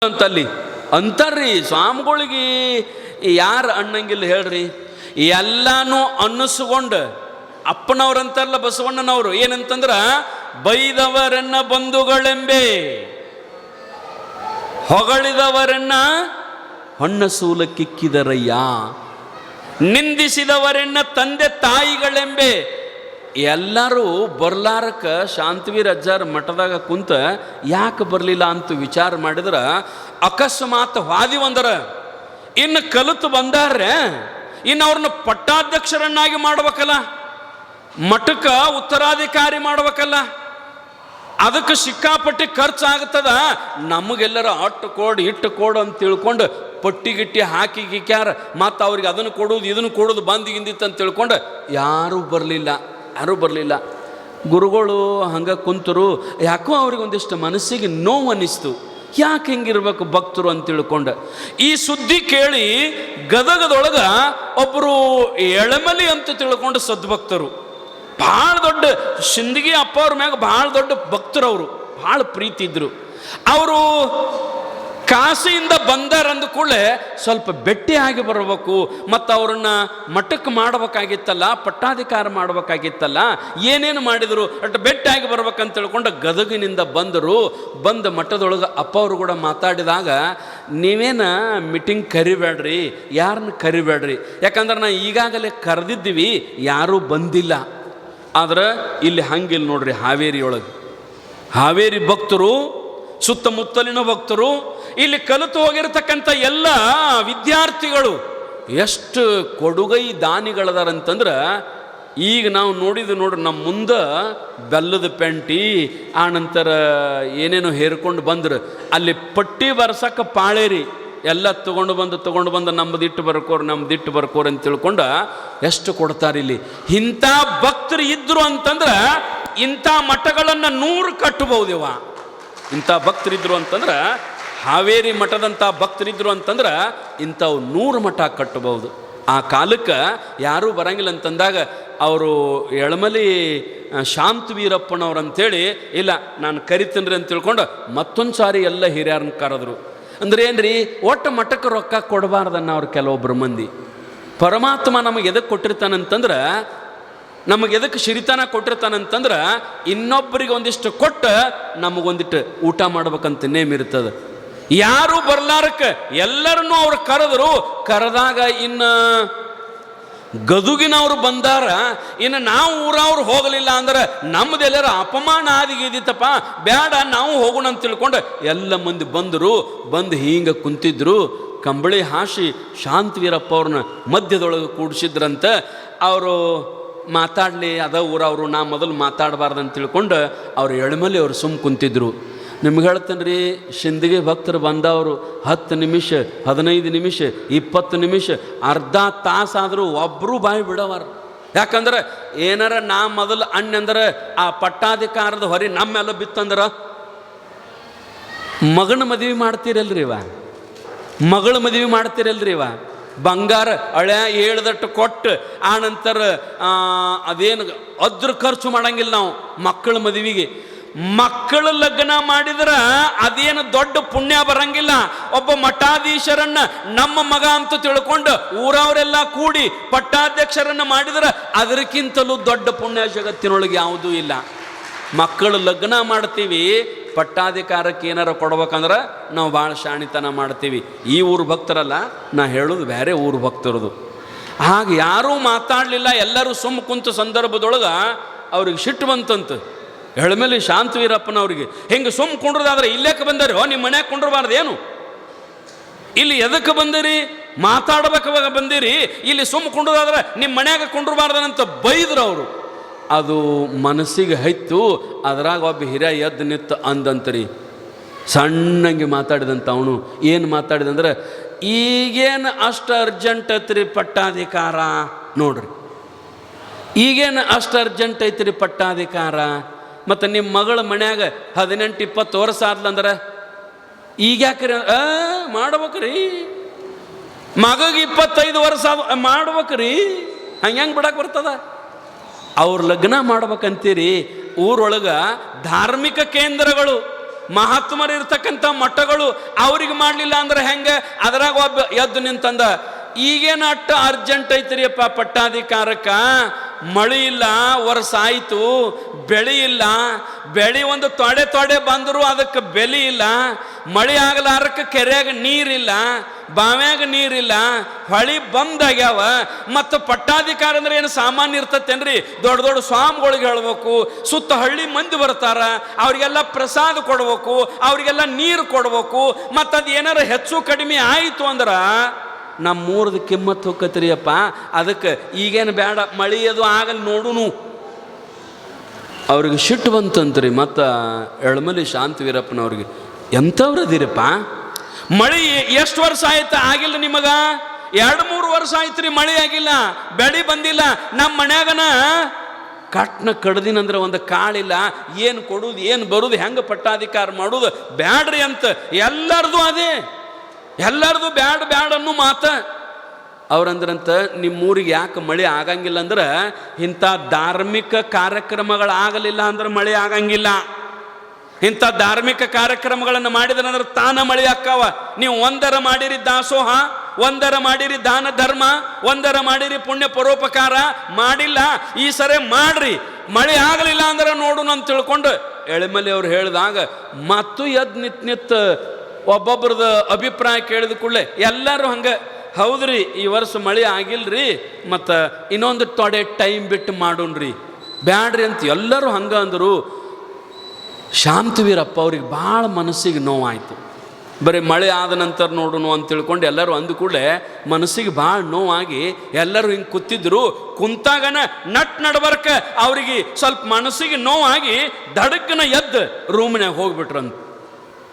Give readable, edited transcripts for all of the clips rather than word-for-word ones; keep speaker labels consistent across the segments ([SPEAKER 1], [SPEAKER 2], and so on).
[SPEAKER 1] ಅಂತಲ್ಲಿ ಅಂತಾರ್ರಿ ಸ್ವಾಮಿಗಳಿಗೆ ಯಾರು ಅನ್ನಂಗಿಲ್ಲ ಹೇಳ್ರಿ. ಎಲ್ಲಾನು ಅನ್ನಿಸ್ಕೊಂಡು ಅಪ್ಪನವ್ರಂತಾರಲ್ಲ ಬಸವಣ್ಣನವರು ಏನಂತಂದ್ರ ಬೈದವರನ್ನ ಬಂಧುಗಳೆಂಬೆ, ಹೊಗಳಿದವರನ್ನ ಹೊಣ್ಣ ಸೂಲಕ್ಕಿಕ್ಕಿದರಯ್ಯ, ನಿಂದಿಸಿದವರನ್ನ ತಂದೆ ತಾಯಿಗಳೆಂಬೆ. ಎಲ್ಲರೂ ಬರ್ಲಾರಕ್ಕ ಶಾಂತವೀರ ಅಜ್ಜಾರ ಮಠದಾಗ ಕುಂತ ಯಾಕೆ ಬರಲಿಲ್ಲ ಅಂತ ವಿಚಾರ ಮಾಡಿದ್ರ ಅಕಸ್ಮಾತ್ ವಾದಿ ಒಂದರ ಇನ್ನು ಕಲಿತು ಬಂದಾರ್ರೆ, ಇನ್ನು ಅವ್ರನ್ನ ಪಟ್ಟಾಧ್ಯಕ್ಷರನ್ನಾಗಿ ಮಾಡ್ಬೇಕಲ್ಲ, ಮಠಕ್ಕ ಉತ್ತರಾಧಿಕಾರಿ ಮಾಡ್ಬೇಕಲ್ಲ, ಅದಕ್ಕೆ ಸಿಕ್ಕಾಪಟ್ಟಿ ಖರ್ಚಾಗ್ತದ. ನಮಗೆಲ್ಲರ ಅಟ್ಟು ಕೋಡ್ ಇಟ್ಟು ಕೋಡು ಅಂತ ತಿಳ್ಕೊಂಡು ಪಟ್ಟಿಗಿಟ್ಟಿ ಹಾಕಿ ಗಿಕ್ಯಾರ ಮತ್ತು ಅವ್ರಿಗೆ ಅದನ್ನು ಕೊಡೋದು ಇದನ್ನು ಕೊಡೋದು ಬಂದಿಗಿಂದಿತ್ತು ಅಂತ ತಿಳ್ಕೊಂಡು ಯಾರೂ ಬರಲಿಲ್ಲ. ಗುರುಗಳು ಹಂಗೆ ಕುಂತರು. ಯಾಕೋ ಅವ್ರಿಗೆ ಒಂದಿಷ್ಟು ಮನಸ್ಸಿಗೆ ನೋವು ಅನ್ನಿಸ್ತು. ಯಾಕೆ ಹಿಂಗಿರ್ಬೇಕು ಭಕ್ತರು ಅಂತ ತಿಳ್ಕೊಂಡು ಈ ಸುದ್ದಿ ಕೇಳಿ ಗದಗದೊಳಗೆ ಒಬ್ಬರು ಎಳಮಲಿ ಅಂತ ತಿಳ್ಕೊಂಡು ಸದ್ಭಕ್ತರು, ಭಾಳ ದೊಡ್ಡ ಶಿಂದಗಿ ಅಪ್ಪ ಅವ್ರ ಮ್ಯಾಗ ಭಾಳ ದೊಡ್ಡ ಭಕ್ತರು, ಅವರು ಭಾಳ ಪ್ರೀತಿ ಇದ್ರು. ಅವರು ಕಾಶಿಯಿಂದ ಬಂದಾರ ಅಂದ ಕೂಡಲೇ ಸ್ವಲ್ಪ ಭೇಟಿಯಾಗಿ ಬರಬೇಕು ಮತ್ತು ಅವ್ರನ್ನ ಮಠಕ್ಕೆ ಮಾಡಬೇಕಾಗಿತ್ತಲ್ಲ, ಪಟ್ಟಾಧಿಕಾರ ಮಾಡಬೇಕಾಗಿತ್ತಲ್ಲ, ಏನೇನು ಮಾಡಿದರು ಅಟ್ ಭೇಟಿಯಾಗಿ ಬರ್ಬೇಕಂತ ತಿಳ್ಕೊಂಡು ಗದಗಿನಿಂದ ಬಂದು ಮಠದೊಳಗೆ ಅಪ್ಪ ಅವರು ಕೂಡ ಮಾತಾಡಿದಾಗ ನೀವೇನ ಮೀಟಿಂಗ್ ಕರಿಬೇಡ್ರಿ, ಯಾರನ್ನ ಕರಿಬೇಡ್ರಿ, ಯಾಕಂದ್ರೆ ನಾ ಈಗಾಗಲೇ ಕರೆದಿದ್ದೀವಿ, ಯಾರೂ ಬಂದಿಲ್ಲ. ಆದ್ರೆ ಇಲ್ಲಿ ಹಂಗಿಲ್ಲ ನೋಡ್ರಿ, ಹಾವೇರಿ ಭಕ್ತರು, ಸುತ್ತಮುತ್ತಲಿನ ಭಕ್ತರು, ಇಲ್ಲಿ ಕಲಿತು ಹೋಗಿರ್ತಕ್ಕಂಥ ಎಲ್ಲ ವಿದ್ಯಾರ್ಥಿಗಳು ಎಷ್ಟು ಕೊಡುಗೈ ದಾನಿಗಳದಾರಂತಂದ್ರೆ ಈಗ ನಾವು ನೋಡಿದ್ದು ನೋಡ್ರಿ, ನಮ್ಮ ಮುಂದೆ ಬೆಲ್ಲದ ಪೆಂಟಿ ಆನಂತರ ಏನೇನೋ ಹೇರ್ಕೊಂಡು ಬಂದ್ರೆ ಅಲ್ಲಿ ಪಟ್ಟಿ ಬರ್ಸಕ್ಕೆ ಪಾಳೇರಿ ಎಲ್ಲ ತೊಗೊಂಡು ಬಂದು ನಮ್ಮದಿಟ್ಟು ಬರ್ಕೋರು ಅಂತ ತಿಳ್ಕೊಂಡು ಎಷ್ಟು ಕೊಡ್ತಾರೆ ಇಲ್ಲಿ. ಇಂಥ ಭಕ್ತರು ಇದ್ರು ಅಂತಂದ್ರೆ ಇಂಥ ಮಠಗಳನ್ನು 100 ಕಟ್ಟಬಹುದಿವ. ಇಂಥ ಭಕ್ತರಿದ್ರು ಅಂತಂದ್ರೆ ಹಾವೇರಿ ಮಠದಂಥ ಭಕ್ತರಿದ್ರು ಅಂತಂದ್ರೆ ಇಂಥವು 100 ಮಠ ಕಟ್ಟಬಹುದು. ಆ ಕಾಲಕ್ಕೆ ಯಾರೂ ಬರಂಗಿಲ್ಲ ಅಂತಂದಾಗ ಅವರು ಎಳಮಲಿ ಶಾಂತವೀರಪ್ಪನವ್ರು ಅಂಥೇಳಿ ಇಲ್ಲ ನಾನು ಕರಿತೀನಿ ಅಂತ ತಿಳ್ಕೊಂಡು ಮತ್ತೊಂದು ಸಾರಿ ಎಲ್ಲ ಹಿರಿಯರನ್ನ ಕರೆದ್ರು. ಅಂದ್ರೆ ಏನ್ರಿ, ಒಟ್ಟು ಮಠಕ್ಕೆ ರೊಕ್ಕ ಕೊಡಬಾರ್ದನ್ನ ಅವ್ರು ಕೆಲವೊಬ್ಬರು ಮಂದಿ. ಪರಮಾತ್ಮ ನಮಗೆ ಎದಕ್ಕೆ ಕೊಟ್ಟಿರ್ತಾನಂತಂದ್ರೆ, ನಮಗೆ ಎದಕ್ಕೆ ಸಿರಿತನ ಕೊಟ್ಟಿರ್ತಾನಂತಂದ್ರೆ ಇನ್ನೊಬ್ಬರಿಗೆ ಒಂದಿಷ್ಟು ಕೊಟ್ಟು ನಮಗೊಂದಿಟ್ಟು ಊಟ ಮಾಡ್ಬೇಕಂತ ನೇಮಿರ್ತದೆ. ಯಾರು ಬರ್ಲಾರಕ್ಕೆ ಎಲ್ಲರನ್ನೂ ಅವ್ರು ಕರೆದಾಗ ಇನ್ನು ಗದುಗಿನವ್ರು ಬಂದಾರ, ಇನ್ನು ನಾವು ಊರವ್ರು ಹೋಗಲಿಲ್ಲ ಅಂದ್ರೆ ನಮ್ಮದೆಲ್ಲರ ಅಪಮಾನ ಆದಿಗಿದಿತ್ತಪ್ಪ, ಬೇಡ ನಾವು ಹೋಗೋಣ ಅಂತ ತಿಳ್ಕೊಂಡು ಎಲ್ಲ ಮಂದಿ ಬಂದು ಹಿಂಗೆ ಕುಂತಿದ್ರು. ಕಂಬಳಿ ಹಾಸಿ ಶಾಂತವೀರಪ್ಪ ಅವ್ರನ್ನ ಮಧ್ಯದೊಳಗೆ ಕೂಡಿಸಿದ್ರಂತ. ಅವರು ಮಾತಾಡಲಿ ಅದ ಊರವರು, ನಾ ಮೊದಲು ಮಾತಾಡಬಾರ್ದಂತ ತಿಳ್ಕೊಂಡು ಅವ್ರು ಎಳಮಲಿ ಅವ್ರು ಕುಂತಿದ್ರು. ನಿಮ್ಗೆ ಹೇಳ್ತೇನೆ ರೀ, ಶಿಂದಗಿ ಭಕ್ತರು ಬಂದವರು 10 ನಿಮಿಷ 15 ನಿಮಿಷ 20 ನಿಮಿಷ ಅರ್ಧ ತಾಸಾದರೂ ಒಬ್ಬರು ಬಾಯಿ ಬಿಡವಾರ. ಯಾಕಂದ್ರೆ ಏನಾರ ನಾ ಮೊದಲು ಅಂದ್ರೆ ಆ ಪಟ್ಟಾಧಿಕಾರದ ಹೊರಿ ನಮ್ಮೆಲ್ಲ ಬಿತ್ತಂದ್ರೆ ಮಗನ ಮದುವೆ ಮಾಡ್ತೀರಲ್ರಿ ಇವ, ಬಂಗಾರ ಹಳೆ 7 ದಟ್ಟು ಕೊಟ್ಟು ಆನಂತರ ಅದೇನು ಅದ್ರ ಖರ್ಚು ಮಾಡಂಗಿಲ್ಲ ನಾವು ಮಕ್ಕಳ ಮದುವೆಗೆ. ಮಕ್ಕಳ ಲಗ್ನ ಮಾಡಿದ್ರೆ ಅದೇನು ದೊಡ್ಡ ಪುಣ್ಯ ಬರಂಗಿಲ್ಲ. ಒಬ್ಬ ಮಠಾಧೀಶರನ್ನ ನಮ್ಮ ಮಗ ಅಂತ ತಿಳ್ಕೊಂಡು ಊರವರೆಲ್ಲ ಕೂಡಿ ಪಟ್ಟಾಧ್ಯಕ್ಷರನ್ನ ಮಾಡಿದ್ರೆ ಅದಕ್ಕಿಂತಲೂ ದೊಡ್ಡ ಪುಣ್ಯ ಜಗತ್ತಿನೊಳಗೆ ಯಾವುದೂ ಇಲ್ಲ. ಮಕ್ಕಳು ಲಗ್ನ ಮಾಡ್ತೀವಿ, ಪಟ್ಟಾಧಿಕಾರಕ್ಕೆ ಏನಾರ ಕೊಡ್ಬೇಕಂದ್ರೆ ನಾವು ಭಾಳ ಶಾಣಿತನ ಮಾಡ್ತೀವಿ. ಈ ಊರು ಭಕ್ತರಲ್ಲ, ನಾ ಹೇಳೋದು ಬೇರೆ ಊರು ಭಕ್ತರದು. ಹಾಗೆ ಯಾರೂ ಮಾತಾಡಲಿಲ್ಲ, ಎಲ್ಲರೂ ಕುಂತ ಸಂದರ್ಭದೊಳಗೆ ಅವ್ರಿಗೆ ಸಿಟ್ಟು ಬಂತಂತ. ಎಳಮೇಲೆ ಶಾಂತವೀರಪ್ಪನವ್ರಿಗೆ ಹಿಂಗೆ ಕುಂಡ್ರದಾದ್ರೆ ಇಲ್ಲೇಕೆ ಬಂದಾರಿ, ನಿಮ್ಮ ಮನ್ಯಾಗ ಕುಂಡ್ರಬಾರ್ದೇನು, ಇಲ್ಲಿ ಎದಕ್ಕೆ ಬಂದಿರಿ, ಮಾತಾಡ್ಬೇಕಾಗ ಬಂದಿರಿ, ಇಲ್ಲಿ ಕುಂಡ್ರದಾದ್ರೆ ನಿಮ್ಮ ಮನ್ಯಾಗ ಕುಂಡ್ರಬಾರ್ದನಂತ ಬೈದ್ರು ಅವರು. ಅದು ಮನಸ್ಸಿಗೆ ಹೈತು. ಅದ್ರಾಗ ಒಬ್ಬ ಹಿರಿಯ ಎದ್ದು ನಿತ್ತು ಅಂದಂತರಿ, ಸಣ್ಣಂಗೆ ಮಾತಾಡಿದಂತ ಅವನು. ಏನು ಮಾತಾಡಿದಂದ್ರೆ, ಈಗೇನು ಅಷ್ಟು ಅರ್ಜೆಂಟ್ ಐತ್ರಿ ಪಟ್ಟಾಧಿಕಾರ ನೋಡ್ರಿ, ಈಗೇನು ಅಷ್ಟು ಅರ್ಜೆಂಟ್ ಐತ್ರಿ ಪಟ್ಟಾಧಿಕಾರ, ಮತ್ತು ನಿಮ್ಮ ಮಗಳ ಮನ್ಯಾಗ 18-20 ವರ್ಷ ಆದ್ಲಂದ್ರೆ ಈಗ ಯಾಕ್ರಿ ಮಾಡ್ಬೇಕ್ರಿ, ಮಗಗೆ 25 ವರ್ಷ ಮಾಡ್ಬೇಕ್ರಿ, ಹಂಗೆ ಬಿಡಕ್ಕೆ ಬರ್ತದ? ಅವ್ರ ಲಗ್ನ ಮಾಡ್ಬೇಕಂತೀರಿ. ಊರೊಳಗೆ ಧಾರ್ಮಿಕ ಕೇಂದ್ರಗಳು ಮಹಾತ್ಮರು ಇರ್ತಕ್ಕಂಥ ಮಠಗಳು ಅವ್ರಿಗೆ ಮಾಡಲಿಲ್ಲ ಅಂದ್ರೆ ಹೆಂಗೆ? ಅದ್ರಾಗ ಒಬ್ಬ ಎದ್ದು ನಿಂತಂದ, ಈಗೇನು ಅಟ್ಟ ಅರ್ಜೆಂಟ್ ಐತ್ರಿಯಪ್ಪ ಪಟ್ಟಾಧಿಕಾರಕ್ಕ, ಮಳಿ ಇಲ್ಲ, ವರ್ಷ ಆಯಿತು, ಬೆಳೆ ಇಲ್ಲ, ಬೆಳೆ ಒಂದು ತೊಡೆ ಬಂದರೂ ಅದಕ್ಕೆ ಬೆಲೆ ಇಲ್ಲ, ಮಳೆ ಆಗಲಾರಕ್ಕೆ ಕೆರೆಯಾಗ ನೀರಿಲ್ಲ, ಬಾವ್ಯಾಗ ನೀರಿಲ್ಲ, ಹೊಳಿ ಬಂದಾಗ್ಯಾವ, ಮತ್ತು ಪಟ್ಟಾಧಿಕಾರ ಅಂದ್ರೆ ಏನು ಸಾಮಾನ್ಯ ಇರ್ತತೇನ್ರಿ? ದೊಡ್ಡ ದೊಡ್ಡ ಸ್ವಾಮಿಗಳಿಗೆ ಹೇಳ್ಬೇಕು, ಸುತ್ತ ಹಳ್ಳಿ ಮಂದಿ ಬರ್ತಾರ, ಅವ್ರಿಗೆಲ್ಲ ಪ್ರಸಾದ ಕೊಡ್ಬೇಕು, ಅವ್ರಿಗೆಲ್ಲ ನೀರು ಕೊಡ್ಬೇಕು, ಮತ್ತು ಅದು ಏನಾರ ಹೆಚ್ಚು ಕಡಿಮೆ ಆಯಿತು ಅಂದ್ರೆ ನಮ್ಮೂರದ ಕಿಮ್ಮತ್ತು ಹೋಗತ್ರಿಯಪ್ಪ. ಅದಕ್ಕೆ ಈಗೇನು ಬೇಡ, ಮಳಿ ಅದು ಆಗಲಿ ನೋಡುನು. ಅವ್ರಿಗೆ ಸಿಟ್ಟು ಬಂತಂತ್ರಿ. ಮತ್ತು ಎಳಮಲಿ ಶಾಂತವೀರಪ್ಪನವ್ರಿಗೆ, ಎಂಥವ್ರದಿರಪ್ಪ, ಮಳಿ ಎಷ್ಟು ವರ್ಷ ಆಯ್ತು ಆಗಿಲ್ಲ ನಿಮಗೆ? 2-3 ವರ್ಷ ಆಯ್ತು ರೀ ಮಳೆ ಆಗಿಲ್ಲ, ಬೆಳೆ ಬಂದಿಲ್ಲ. ನಮ್ಮ ಮನ್ಯಾಗನ ಕಟ್ನ ಕಡ್ದಿನಂದ್ರೆ ಒಂದು ಕಾಳಿಲ್ಲ, ಏನು ಕೊಡುದು ಏನು ಬರುದು, ಹೆಂಗೆ ಪಟ್ಟಾಧಿಕಾರ ಮಾಡೋದು ಬ್ಯಾಡ್ರಿ ಅಂತ ಎಲ್ಲರದು ಅದೇ, ಎಲ್ಲರದು ಬ್ಯಾಡ ಅನ್ನೋ ಮಾತ. ಅವ್ರಂದ್ರಂತ ನಿಮ್ಮೂರಿಗೆ ಯಾಕೆ ಮಳೆ ಆಗಂಗಿಲ್ಲ ಅಂದ್ರೆ, ಇಂಥ ಧಾರ್ಮಿಕ ಕಾರ್ಯಕ್ರಮಗಳಾಗಲಿಲ್ಲ ಅಂದ್ರೆ ಮಳೆ ಆಗಂಗಿಲ್ಲ. ಇಂಥ ಧಾರ್ಮಿಕ ಕಾರ್ಯಕ್ರಮಗಳನ್ನು ಮಾಡಿದ್ರಂದ್ರೆ ತಾನ ಮಳೆ ಆಕ್ಕಾವ. ನೀವು ಒಂದರ ಮಾಡಿರಿ ದಾಸೋಹ, ಒಂದರ ಮಾಡಿರಿ ದಾನ ಧರ್ಮ, ಒಂದರ ಮಾಡಿರಿ ಪುಣ್ಯ ಪರೋಪಕಾರ, ಮಾಡಿಲ್ಲ. ಈ ಸರಿ ಮಾಡ್ರಿ, ಮಳೆ ಆಗಲಿಲ್ಲ ಅಂದ್ರೆ ನೋಡು ಅಂತ ತಿಳ್ಕೊಂಡು ಎಳೆಮಲೆ ಅವ್ರು ಹೇಳಿದಾಗ ಮತ್ತು ಎದ್ದು ನಿತ್ ಒಬ್ಬೊಬ್ರದ್ದು ಅಭಿಪ್ರಾಯ ಕೇಳಿದ ಕೂಡಲೇ ಎಲ್ಲರೂ ಹಂಗೆ, ಹೌದ್ರಿ ಈ ವರ್ಷ ಮಳೆ ಆಗಿಲ್ರಿ, ಮತ್ತು ಇನ್ನೊಂದು ತೊಡೆ ಟೈಮ್ ಬಿಟ್ಟು ಮಾಡೋಣ್ರಿ, ಬ್ಯಾಡ್ರಿ ಅಂತ ಎಲ್ಲರೂ ಹಂಗೆ ಅಂದರು. ಶಾಂತವೀರಪ್ಪ ಅವ್ರಿಗೆ ಭಾಳ ಮನಸ್ಸಿಗೆ ನೋವಾಯಿತು. ಬರೀ ಮಳೆ ಆದ ನಂತರ ನೋಡೋಣ ಅಂತ ತಿಳ್ಕೊಂಡು ಎಲ್ಲರೂ ಅಂದ ಕೂಡಲೇ ಮನಸ್ಸಿಗೆ ಭಾಳ ನೋವಾಗಿ ಎಲ್ಲರೂ ಹಿಂಗೆ ಕೂತಿದ್ರು. ಕುಂತಾಗನ ನಡ್ಬರ್ಕ ಅವ್ರಿಗೆ ಸ್ವಲ್ಪ ಮನಸ್ಸಿಗೆ ನೋವಾಗಿ ದಡಕ್ಕನ ಎದ್ದು ರೂಮ್ನಾಗ ಹೋಗ್ಬಿಟ್ರಂತ.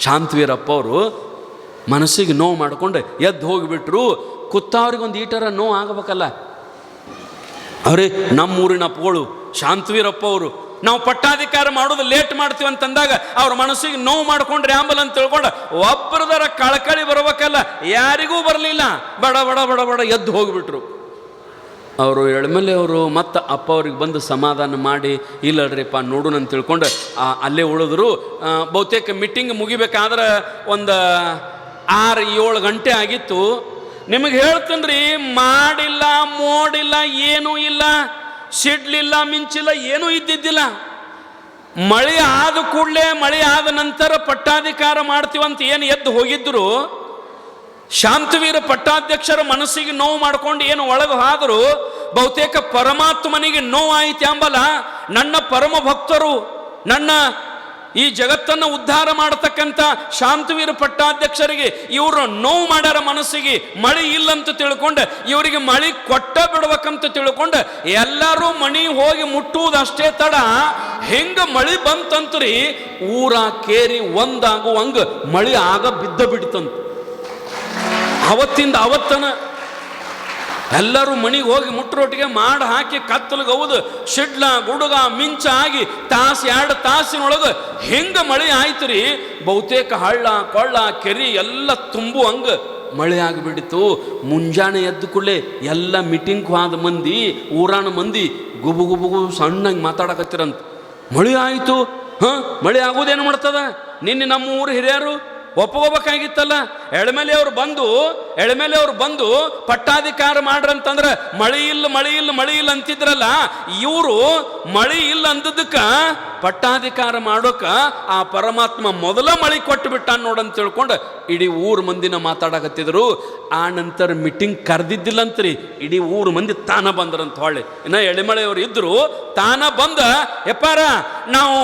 [SPEAKER 1] ಶಾಂತವೀರಪ್ಪ ಅವರು ಮನಸ್ಸಿಗೆ ನೋವು ಮಾಡ್ಕೊಂಡು ಎದ್ದು ಹೋಗಿಬಿಟ್ರು. ಕುತ್ತವ್ರಿಗೆ ಒಂದು ಈಟರ ನೋವು ಆಗಬೇಕಲ್ಲ. ಅವರೇ ನಮ್ಮೂರಿನ ಅಪ್ಪಗಳು ಶಾಂತವೀರಪ್ಪ ಅವರು, ನಾವು ಪಟ್ಟಾಧಿಕಾರ ಮಾಡೋದು ಲೇಟ್ ಮಾಡ್ತೀವಿ ಅಂತಂದಾಗ ಅವ್ರ ಮನಸ್ಸಿಗೆ ನೋವು ಮಾಡ್ಕೊಂಡ್ರೆ ಆಂಬಲ್ ಅಂತ ತಿಳ್ಕೊಂಡು ಒಬ್ಬರದರ ಕಳಕಳಿ ಬರ್ಬೇಕಲ್ಲ, ಯಾರಿಗೂ ಬರಲಿಲ್ಲ. ಬಡ ಬಡ ಬಡ ಬಡ ಎದ್ದು ಹೋಗಿಬಿಟ್ರು. ಅವರು ಎಳಮಲೆ ಅವರು ಮತ್ತು ಅಪ್ಪ ಅವ್ರಿಗೆ ಬಂದು ಸಮಾಧಾನ ಮಾಡಿ, ಇಲ್ಲಡ್ರಿಪ್ಪ ನೋಡು ಅಂತ ತಿಳ್ಕೊಂಡು ಅಲ್ಲೇ ಉಳಿದ್ರು. ಬಹುತೇಕ ಮೀಟಿಂಗ್ ಮುಗಿಬೇಕಾದ್ರೆ ಒಂದು 6-7 ಗಂಟೆ ಆಗಿತ್ತು. ನಿಮಗೆ ಹೇಳ್ತೀನಿ ರೀ, ಮಾಡಿಲ್ಲ, ಮೋಡಿಲ್ಲ, ಏನೂ ಇಲ್ಲ, ಸಿಡ್ಲಿಲ್ಲ, ಮಿಂಚಿಲ್ಲ, ಏನೂ ಇದ್ದಿದ್ದಿಲ್ಲ. ಮಳೆ ಆದ ಕೂಡಲೇ, ಮಳೆ ಆದ ನಂತರ ಪಟ್ಟಾಧಿಕಾರ ಮಾಡ್ತೀವಂತ ಏನು ಎದ್ದು ಹೋಗಿದ್ರು, ಶಾಂತವೀರ ಪಟ್ಟಾಧ್ಯಕ್ಷರ ಮನಸ್ಸಿಗೆ ನೋವು ಮಾಡ್ಕೊಂಡು ಏನು ಒಳಗೆ ಹೋದರು. ಬಹುತೇಕ ಪರಮಾತ್ಮನಿಗೆ ನೋವಾಯಿತು ಎಂಬಲ್ಲ. ನನ್ನ ಪರಮ ಭಕ್ತರು, ನನ್ನ ಈ ಜಗತ್ತನ್ನು ಉದ್ಧಾರ ಮಾಡತಕ್ಕಂಥ ಶಾಂತವೀರ ಪಟ್ಟಾಧ್ಯಕ್ಷರಿಗೆ ಇವರು ನೋವು ಮಾಡ್ಯಾರ ಮನಸ್ಸಿಗೆ. ಮಳೆ ಇಲ್ಲಂತ ತಿಳ್ಕೊಂಡು ಇವರಿಗೆ ಮಳೆ ಕೊಟ್ಟ ಬಿಡ್ಬೇಕಂತ ತಿಳ್ಕೊಂಡು ಎಲ್ಲರೂ ಮಣಿ ಹೋಗಿ ಮುಟ್ಟುವುದಷ್ಟೇ ತಡ. ಹೆಂಗ ಮಳೆ ಬಂತಂತ್ರಿ, ಊರ ಕೇರಿ ಒಂದಾಗುವಂಗ ಮಳೆ ಆಗ ಬಿದ್ದ ಬಿಡ್ತಂತ. ಅವತ್ತಿಂದ ಅವತ್ತನ ಎಲ್ಲರೂ ಮನೆಗೆ ಹೋಗಿ ಮುಟ್ಟರೊಟ್ಟಿಗೆ ಮಾಡಿ ಹಾಕಿ ಕತ್ತಲಿಗೆ ಹೌದು ಶಿಡ್ಲ ಗುಡುಗ ಮಿಂಚ ಆಗಿ ತಾಸು 2 ತಾಸಿನೊಳಗೆ ಹೆಂಗೆ ಮಳೆ ಆಯ್ತು ರೀ. ಬಹುತೇಕ ಹಳ್ಳ ಕೊಳ್ಳ ಕೆರಿ ಎಲ್ಲ ತುಂಬು ಹಂಗೆ ಮಳೆ ಆಗಿಬಿಟ್ಟಿತ್ತು. ಮುಂಜಾನೆ ಎದ್ದು ಕೂಡಲೇ ಎಲ್ಲ ಮೀಟಿಂಗ್ ಹೋದ ಮಂದಿ, ಊರಾಣ ಮಂದಿ ಗುಬು ಗುಬುಗು ಸಣ್ಣಂಗೆ ಮಾತಾಡಕತ್ತಿರಂತ. ಮಳೆ ಆಯಿತು, ಮಳೆ ಆಗೋದೇನು ಮಾಡ್ತದ? ನಿನ್ನೆ ನಮ್ಮ ಊರು ಹಿರಿಯರು ಒಪ್ಕೋಬೇಕಾಗಿತ್ತಲ್ಲ. ಎಳಮೆಲೆ ಅವ್ರು ಬಂದು ಪಟ್ಟಾಧಿಕಾರ ಮಾಡ್ರಂತಂದ್ರೆ ಮಳೆ ಇಲ್ಲ ಅಂತಿದ್ರಲ್ಲ. ಇವರು ಮಳೆ ಇಲ್ಲ ಅಂದದಕ್ಕೆ ಪಟ್ಟಾಧಿಕಾರ ಮಾಡೋಕ ಆ ಪರಮಾತ್ಮ ಮೊದಲ ಮಳೆ ಕೊಟ್ಟು ಬಿಟ್ಟ ನೋಡಂತ ತಿಳ್ಕೊಂಡು ಇಡೀ ಊರು ಮಂದಿನ ಮಾತಾಡಕತ್ತಿದ್ರು. ಆ ನಂತರ ಮೀಟಿಂಗ್ ಕರೆದಿದ್ದಿಲ್ಲಂತ್ರಿ, ಇಡೀ ಊರು ಮಂದಿ ತಾನ ಬಂದ್ರಂತ. ಹೊಳ್ಳಿ ಇನ್ನು ಎಳೆಮಳೆಯವರು ಇದ್ರು, ತಾನ ಬಂದ, ಎಪ್ಪಾರ ನಾವು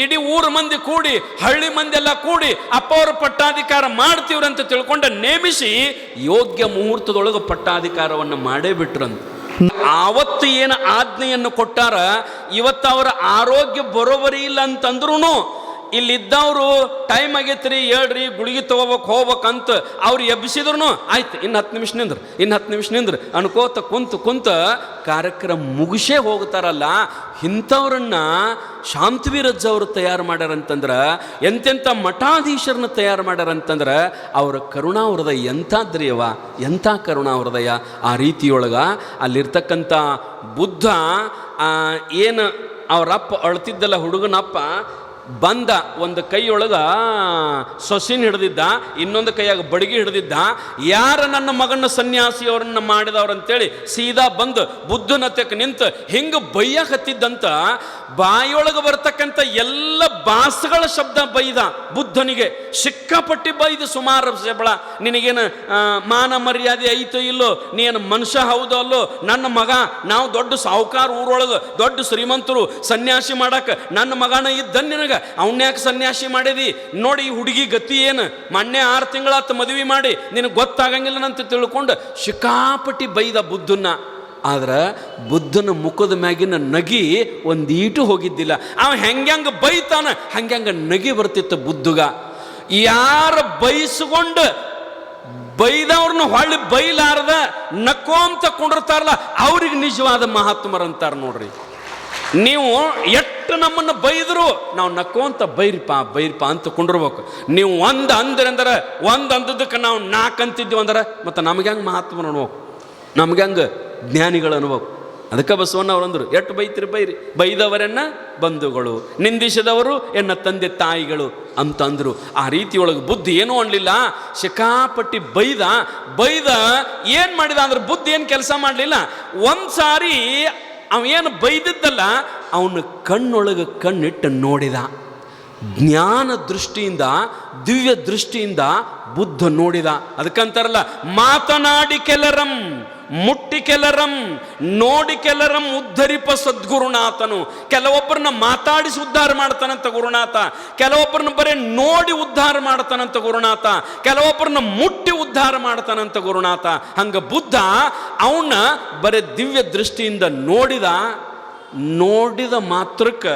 [SPEAKER 1] ಇಡೀ ಊರು ಮಂದಿ ಕೂಡಿ, ಹಳ್ಳಿ ಮಂದಿ ಎಲ್ಲ ಕೂಡಿ ಅಪ್ಪ ಅವರು ಪಟ್ಟಾಧಿಕಾರ ಮಾಡ್ತೀವ್ರಂತ ತಿಳ್ಕೊಂಡು ನೇಮಿಸಿ ಯೋಗ್ಯ ಮುಹೂರ್ತದೊಳಗೆ ಪಟ್ಟಾಧಿಕಾರವನ್ನು ಮಾಡೇ ಬಿಟ್ರಂತ. ಆವತ್ತು ಏನು ಆಜ್ಞೆಯನ್ನು ಕೊಟ್ಟಾರ, ಇವತ್ತು ಅವರ ಆರೋಗ್ಯ ಬರೋಬರಿ ಇಲ್ಲ ಅಂತಂದ್ರೂ ಇಲ್ಲಿದ್ದವರು ಟೈಮ್ ಆಗೈತ್ರಿ, ಹೇಳ್ರಿ ಗುಳಿಗೆ ಹೋಗ್ಬೇಕಂತ ಅವ್ರು ಎಬ್ಬಿಸಿದ್ರು. ಆಯ್ತು, ಇನ್ನು 10 ನಿಮಿಷ ನಿಂದ್ರು ಅನ್ಕೋತ ಕುಂತ ಕಾರ್ಯಕ್ರಮ ಮುಗಿಸೇ ಹೋಗ್ತಾರಲ್ಲ. ಇಂಥವ್ರನ್ನ ಶಾಂತವೀರಜ್ಜವರು ತಯಾರು ಮಾಡ್ಯಾರಂತಂದ್ರೆ, ಎಂತೆಂಥ ಮಠಾಧೀಶರನ್ನ ತಯಾರು ಮಾಡ್ಯಾರಂತಂದ್ರೆ ಅವರ ಕರುಣಾಹೃದಯ ಎಂಥದ್ರಿಯವ, ಎಂಥ ಕರುಣಾಹೃದಯ. ಆ ರೀತಿಯೊಳಗೆ ಅಲ್ಲಿರ್ತಕ್ಕಂಥ ಬುದ್ಧ ಏನು ಅವರಪ್ಪ ಅಳ್ತಿದ್ದಲ್ಲ ಹುಡುಗನಪ್ಪ, ಬಂದ, ಒಂದು ಕೈಯೊಳಗೆ ಸೊಸಿನ ಹಿಡ್ದಿದ್ದ, ಇನ್ನೊಂದು ಕೈಯಾಗ ಬಡಗಿ ಹಿಡ್ದಿದ್ದ. ಯಾರ ನನ್ನ ಮಗನ ಸನ್ಯಾಸಿಯವರನ್ನ ಮಾಡಿದವ್ರಂತೇಳಿ ಸೀದಾ ಬಂದು ಬುದ್ಧನತ್ಯಕ್ಕೆ ನಿಂತು ಹಿಂಗೆ ಬೈಯಕ್ಕೆ ಹತ್ತಿದ್ದಂತ ಬಾಯಿಯೊಳಗೆ ಬರ್ತಕ್ಕಂಥ ಎಲ್ಲ ಭಾಷೆಗಳ ಶಬ್ದ ಬೈದ ಬುದ್ಧನಿಗೆ. ಸಿಕ್ಕಾಪಟ್ಟಿ ಬೈದು ಸುಮಾರು ಸೆಬಳ. ನಿನಗೇನು ಮಾನ ಮರ್ಯಾದೆ ಐತೋ ಇಲ್ಲೋ, ನೀನು ಮನುಷ್ಯ ಹೌದೋ ಅಲ್ಲೋ, ನನ್ನ ಮಗ, ನಾವು ದೊಡ್ಡ ಸಾಹುಕಾರ ಊರೊಳಗೆ ದೊಡ್ಡ ಶ್ರೀಮಂತರು, ಸನ್ಯಾಸಿ ಮಾಡಕ್ಕೆ ನನ್ನ ಮಗನ ಇದ್ದ ನಿನಗೆ, ಅವನ್ಯಾಕೆ ಸನ್ಯಾಸಿ ಮಾಡಿದಿ? ನೋಡಿ ಈ ಹುಡುಗಿ ಗತಿ ಏನು, ಮೊನ್ನೆ 6 ತಿಂಗಳಾತ ಮದುವೆ ಮಾಡಿ, ನಿನಗೆ ಗೊತ್ತಾಗಂಗಿಲ್ಲ ಅಂತ ತಿಳ್ಕೊಂಡು ಸಿಕ್ಕಾಪಟ್ಟಿ ಬೈದ ಬುದ್ಧನ. ಆದ್ರೆ ಬುದ್ಧನ ಮುಖದ ಮ್ಯಾಗಿನ ನಗಿ ಒಂದೀಟು ಹೋಗಿದ್ದಿಲ್ಲ. ಅವ ಹೆಂಗ್ಯಾಂಗ ಬೈತಾನ ಹಂಗ್ಯಾಂಗ ನಗಿ ಬರ್ತಿತ್ತು ಬುದ್ಧಗ. ಯಾರ ಬೈಸ್ಕೊಂಡು ಬೈದವ್ರನ್ನ ಹೊಳ್ಳಿ ಬೈಲಾರ್ದ ನಕ್ಕೋಂತ ಕೊಂಡಿರ್ತಾರಲ್ಲ ಅವ್ರಿಗೆ ನಿಜವಾದ ಮಹಾತ್ಮರಂತಾರ ನೋಡ್ರಿ. ನೀವು ಎಷ್ಟು ನಮ್ಮನ್ನು ಬೈದ್ರು ನಾವು ನಕ್ಕೋಂತ ಬೈರಿಪ ಅಂತ ಕೊಂಡಿರ್ಬೇಕು. ನೀವು ಒಂದು ಅಂದ್ರಂದ್ರೆ ಒಂದು ಅಂದದಕ್ಕೆ ನಾವು 4 ಅಂತಿದ್ದೀವಿ ಅಂದ್ರೆ ಮತ್ತು ನಮ್ಗೆ ಹೆಂಗೆ ಮಹಾತ್ಮರು ಅನ್ಬೇಕು, ನಮ್ಗೆ ಹೆಂಗೆ ಜ್ಞಾನಿಗಳು ಅನ್ಬೇಕು. ಅದಕ್ಕೆ ಬಸವಣ್ಣ ಅವರಂದ್ರು, ಎಷ್ಟು ಬೈತಿರಿ ಬೈರಿ, ಬೈದವರನ್ನ ಬಂಧುಗಳು, ನಿಂದಿಸಿದವರು ಎನ್ನ ತಂದೆ ತಾಯಿಗಳು ಅಂತಂದ್ರು. ಆ ರೀತಿಯೊಳಗೆ ಬುದ್ಧಿ ಏನೂ ಅನ್ಲಿಲ್ಲ, ಸಿಕ್ಕಾಪಟ್ಟಿ ಬೈದ ಏನು ಮಾಡಿದ ಅಂದ್ರೆ ಬುದ್ಧಿ ಏನು ಕೆಲಸ ಮಾಡಲಿಲ್ಲ. ಒಂದು ಸಾರಿ ಅವೇನು ಬೈದಿದ್ದಲ್ಲ ಅವನು ಕಣ್ಣೊಳಗೆ ಕಣ್ಣಿಟ್ಟು ನೋಡಿದ. ಜ್ಞಾನ ದೃಷ್ಟಿಯಿಂದ, ದಿವ್ಯ ದೃಷ್ಟಿಯಿಂದ ಬುದ್ಧ ನೋಡಿದ. ಅದಕ್ಕಂತಾರಲ್ಲ, ಮಾತನಾಡಿ ಕೆಲರಂ ಮುಟ್ಟಿ ಕೆಲರಂ ನೋಡಿ ಕೆಲರಂ ಉದ್ಧರಿಪ ಸದ್ಗುರುನಾಥನು. ಕೆಲವೊಬ್ಬರನ್ನ ಮಾತಾಡಿಸಿ ಉದ್ಧಾರ ಮಾಡ್ತಾನಂತ ಗುರುನಾಥ, ಕೆಲವೊಬ್ಬರನ್ನ ಬರೀ ನೋಡಿ ಉದ್ಧಾರ ಮಾಡ್ತಾನಂತ ಗುರುನಾಥ, ಕೆಲವೊಬ್ಬರನ್ನ ಮುಟ್ಟಿ ಉದ್ಧಾರ ಮಾಡ್ತಾನಂತ ಗುರುನಾಥ. ಹಂಗ ಬುದ್ಧ ಅವನ್ನ ಬರೀ ದಿವ್ಯ ದೃಷ್ಟಿಯಿಂದ ನೋಡಿದ ಮಾತ್ರಕ್ಕೆ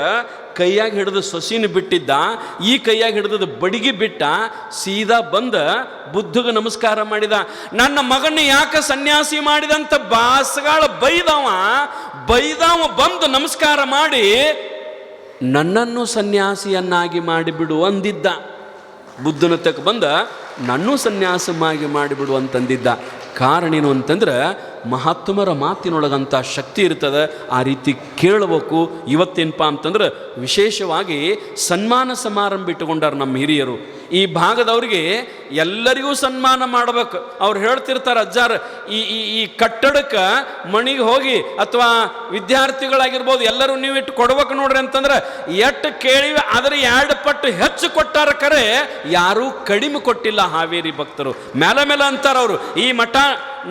[SPEAKER 1] ಕೈಯಾಗಿ ಹಿಡಿದು ಸೊಸಿನ ಬಿಟ್ಟಿದ್ದ, ಈ ಕೈಯಾಗಿ ಹಿಡಿದ ಬಡಿಗೆ ಬಿಟ್ಟ, ಸೀದಾ ಬಂದ ಬುದ್ಧಗೆ ನಮಸ್ಕಾರ ಮಾಡಿದ. ನನ್ನ ಮಗನ ಯಾಕೆ ಸನ್ಯಾಸಿ ಮಾಡಿದಂತ ಬಾಸ್ಗಳ ಬೈದವ ಬಂದು ನಮಸ್ಕಾರ ಮಾಡಿ ನನ್ನನ್ನು ಸನ್ಯಾಸಿಯನ್ನಾಗಿ ಮಾಡಿಬಿಡು ಅಂದಿದ್ದ. ಬುದ್ಧನ ತಕ್ಕ ಬಂದ ನನ್ನೂ ಸನ್ಯಾಸಮಾಗಿ ಮಾಡಿಬಿಡು ಅಂತಂದಿದ್ದ. ಕಾರಣ ಏನು ಅಂತಂದ್ರೆ ಮಹಾತ್ಮರ ಮಾತಿನೊಳಗಂಥ ಶಕ್ತಿ ಇರ್ತದೆ, ಆ ರೀತಿ ಕೇಳಬೇಕು. ಇವತ್ತೇನಪ್ಪ ಅಂತಂದ್ರೆ ವಿಶೇಷವಾಗಿ ಸನ್ಮಾನ ಸಮಾರಂಭ ಇಟ್ಟುಕೊಂಡಾರ ನಮ್ಮ ಹಿರಿಯರು. ಈ ಭಾಗದವ್ರಿಗೆ ಎಲ್ಲರಿಗೂ ಸನ್ಮಾನ ಮಾಡ್ಬೇಕು. ಅವ್ರು ಹೇಳ್ತಿರ್ತಾರೆ, ಅಜ್ಜಾರ ಈ ಕಟ್ಟಡಕ್ಕೆ ಮಣಿಗೆ ಹೋಗಿ ಅಥವಾ ವಿದ್ಯಾರ್ಥಿಗಳಾಗಿರ್ಬೋದು ಎಲ್ಲರೂ ನೀವು ಇಟ್ಟು ಕೊಡ್ಬೇಕು ನೋಡ್ರಿ ಅಂತಂದ್ರೆ ಎಷ್ಟು ಕೇಳಿವೆ ಅದರ 2 ಪಟ್ಟು ಹೆಚ್ಚು ಕೊಟ್ಟಾರ, ಕರೆ ಯಾರೂ ಕಡಿಮೆ ಕೊಟ್ಟಿಲ್ಲ ಹಾವೇರಿ ಭಕ್ತರು. ಮೇಲೆ ಅಂತಾರ ಅವರು, ಈ ಮಠ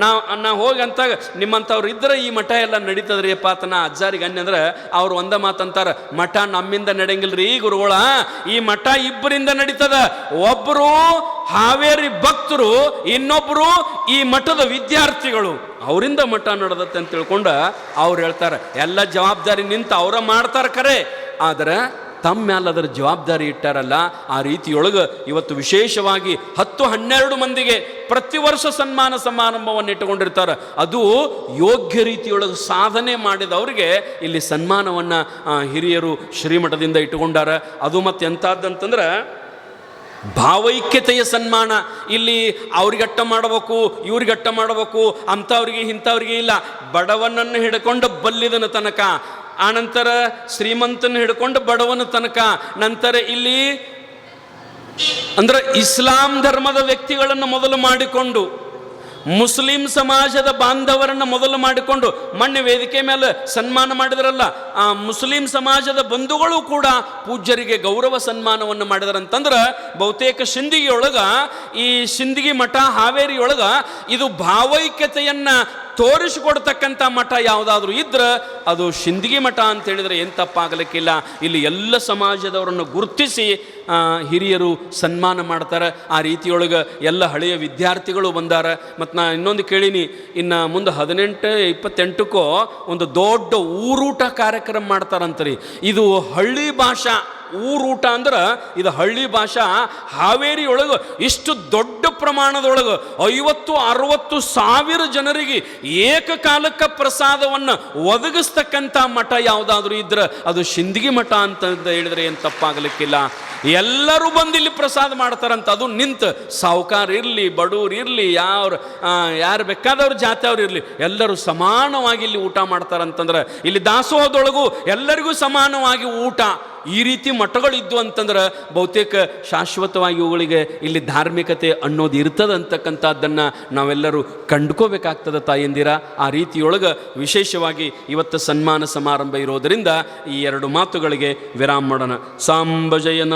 [SPEAKER 1] ನಾ ಹೋಗಿ ಅಂತ ನಿಮ್ಮಂಥವ್ರು ಇದ್ರೆ ಈ ಮಠ ಎಲ್ಲ ನಡೀತದ್ರಿ ಅಪ್ಪ ಅಂತ ನಾ ಅಜ್ಜಾರಿಗೆ ಅಂದ್ರೆ ಅವ್ರು ಒಂದ ಮಾತಂತಾರ, ಮಠ ನಮ್ಮಿಂದ ನಡೆಯಂಗಿಲ್ರಿ ಗುರುಗಳ, ಈ ಮಠ ಇಬ್ಬರಿಂದ ನಡೀತದ. ಒಬ್ಬರು ಹಾವೇರಿ ಭಕ್ತರು, ಇನ್ನೊಬ್ಬರು ಈ ಮಠದ ವಿದ್ಯಾರ್ಥಿಗಳು, ಅವರಿಂದ ಮಠ ನಡೆದತ್ತೆ ಅಂತ ತಿಳ್ಕೊಂಡ ಅವ್ರು ಹೇಳ್ತಾರೆ. ಎಲ್ಲ ಜವಾಬ್ದಾರಿ ನಿಂತು ಅವರ ಮಾಡ್ತಾರ ಕರೆ, ಆದ್ರೆ ತಮ್ಮ ಮ್ಯಾಲ ಅದರ ಜವಾಬ್ದಾರಿ ಇಟ್ಟಾರಲ್ಲ. ಆ ರೀತಿಯೊಳಗೆ ಇವತ್ತು ವಿಶೇಷವಾಗಿ 10-12 ಮಂದಿಗೆ ಪ್ರತಿ ವರ್ಷ ಸನ್ಮಾನ ಸಮಾರಂಭವನ್ನು ಇಟ್ಟುಕೊಂಡಿರ್ತಾರೆ. ಅದು ಯೋಗ್ಯ ರೀತಿಯೊಳಗೆ ಸಾಧನೆ ಮಾಡಿದವ್ರಿಗೆ ಇಲ್ಲಿ ಸನ್ಮಾನವನ್ನು ಹಿರಿಯರು ಶ್ರೀಮಠದಿಂದ ಇಟ್ಟುಕೊಂಡಾರ. ಅದು ಮತ್ತೆ ಎಂಥದ್ದಂತಂದ್ರೆ ಭಾವೈಕ್ಯತೆಯ ಸನ್ಮಾನ. ಇಲ್ಲಿ ಅವ್ರಿಗಟ್ಟ ಮಾಡಬೇಕು, ಇವ್ರಿಗಟ್ಟ ಮಾಡಬೇಕು, ಅಂಥವ್ರಿಗೆ ಇಂಥವ್ರಿಗೆ ಇಲ್ಲ. ಬಡವನನ್ನು ಹಿಡ್ಕೊಂಡು ಬಲ್ಲಿದನ ತನಕ, ಆನಂತರ ಶ್ರೀಮಂತನ ಹಿಡ್ಕೊಂಡು ಬಡವನ ತನಕ, ನಂತರ ಇಲ್ಲಿ ಅಂದ್ರೆ ಇಸ್ಲಾಂ ಧರ್ಮದ ವ್ಯಕ್ತಿಗಳನ್ನು ಮೊದಲು ಮಾಡಿಕೊಂಡು ಮುಸ್ಲಿಂ ಸಮಾಜದ ಬಾಂಧವರನ್ನು ಮೊದಲು ಮಾಡಿಕೊಂಡು, ಮೊನ್ನೆ ವೇದಿಕೆ ಮೇಲೆ ಸನ್ಮಾನ ಮಾಡಿದ್ರಲ್ಲ ಆ ಮುಸ್ಲಿಂ ಸಮಾಜದ ಬಂಧುಗಳು ಕೂಡ ಪೂಜ್ಯರಿಗೆ ಗೌರವ ಸನ್ಮಾನವನ್ನು ಮಾಡಿದಾರಂತಂದ್ರೆ ಬಹುತೇಕ ಸಿಂದಗಿಯೊಳಗ, ಈ ಸಿಂದಗಿ ಮಠ ಹಾವೇರಿಯೊಳಗ ಇದು ಭಾವೈಕ್ಯತೆಯನ್ನು ತೋರಿಸಿಕೊಡ್ತಕ್ಕಂಥ ಮಠ ಯಾವುದಾದ್ರೂ ಇದ್ರೆ ಅದು ಸಿಂದಗಿ ಮಠ ಅಂತ ಹೇಳಿದರೆ ಏನು ತಪ್ಪಾಗಲಿಕ್ಕಿಲ್ಲ. ಇಲ್ಲಿ ಎಲ್ಲ ಸಮಾಜದವರನ್ನು ಗುರುತಿಸಿ ಹಿರಿಯರು ಸನ್ಮಾನ ಮಾಡ್ತಾರೆ. ಆ ರೀತಿಯೊಳಗೆ ಎಲ್ಲ ಹಳೆಯ ವಿದ್ಯಾರ್ಥಿಗಳು ಬಂದಾರ. ಮತ್ತು ನಾ ಇನ್ನೊಂದು ಕೇಳೀನಿ, ಇನ್ನು ಮುಂದೆ 18-28 ಒಂದು ದೊಡ್ಡ ಊರೂಟ ಕಾರ್ಯಕ್ರಮ ಮಾಡ್ತಾರಂತ್ರಿ. ಇದು ಹಳ್ಳಿ ಭಾಷಾ ಊರೂಟ ಅಂದ್ರೆ ಇದು ಹಳ್ಳಿ ಭಾಷಾ. ಹಾವೇರಿಯೊಳಗೆ ಇಷ್ಟು ದೊಡ್ಡ ಪ್ರಮಾಣದೊಳಗೆ 50-60 ಸಾವಿರ ಜನರಿಗೆ ಏಕಕಾಲಕ್ಕೆ ಪ್ರಸಾದವನ್ನು ಒದಗಿಸ್ತಕ್ಕಂಥ ಮಠ ಯಾವುದಾದ್ರೂ ಇದ್ರೆ ಅದು ಸಿಂದಗಿ ಮಠ ಅಂತ ಹೇಳಿದ್ರೆ ಏನು ತಪ್ಪಾಗಲಿಕ್ಕಿಲ್ಲ. ಎಲ್ಲರೂ ಬಂದು ಇಲ್ಲಿ ಪ್ರಸಾದ ಮಾಡ್ತಾರಂತ. ಅದು ನಿಂತು ಸಾಹುಕಾರ ಇರಲಿ, ಬಡವ್ರು ಇರಲಿ, ಯಾರು ಬೇಕಾದವ್ರು ಜಾತಿಯವ್ರು ಇರಲಿ, ಎಲ್ಲರೂ ಸಮಾನವಾಗಿ ಇಲ್ಲಿ ಊಟ ಮಾಡ್ತಾರಂತಂದ್ರೆ ಇಲ್ಲಿ ದಾಸೋಹದೊಳಗೂ ಎಲ್ಲರಿಗೂ ಸಮಾನವಾಗಿ ಊಟ. ಈ ರೀತಿ ಮಠಗಳಿದ್ದು ಅಂತಂದ್ರೆ ಬಹುತೇಕ ಶಾಶ್ವತವಾಗಿ ಇವುಗಳಿಗೆ ಇಲ್ಲಿ ಧಾರ್ಮಿಕತೆ ಅನ್ನೋದು ಇರ್ತದೆ ಅಂತಕ್ಕಂಥದ್ದನ್ನು ನಾವೆಲ್ಲರೂ ಕಂಡ್ಕೋಬೇಕಾಗ್ತದೆ ತಾಯಂದಿರ. ಆ ರೀತಿಯೊಳಗೆ ವಿಶೇಷವಾಗಿ ಇವತ್ತು ಸನ್ಮಾನ ಸಮಾರಂಭ ಇರೋದರಿಂದ ಈ ಎರಡು ಮಾತುಗಳಿಗೆ ವಿರಾಮ ಮಾಡೋಣ. ಸಾಂಬಜಯನ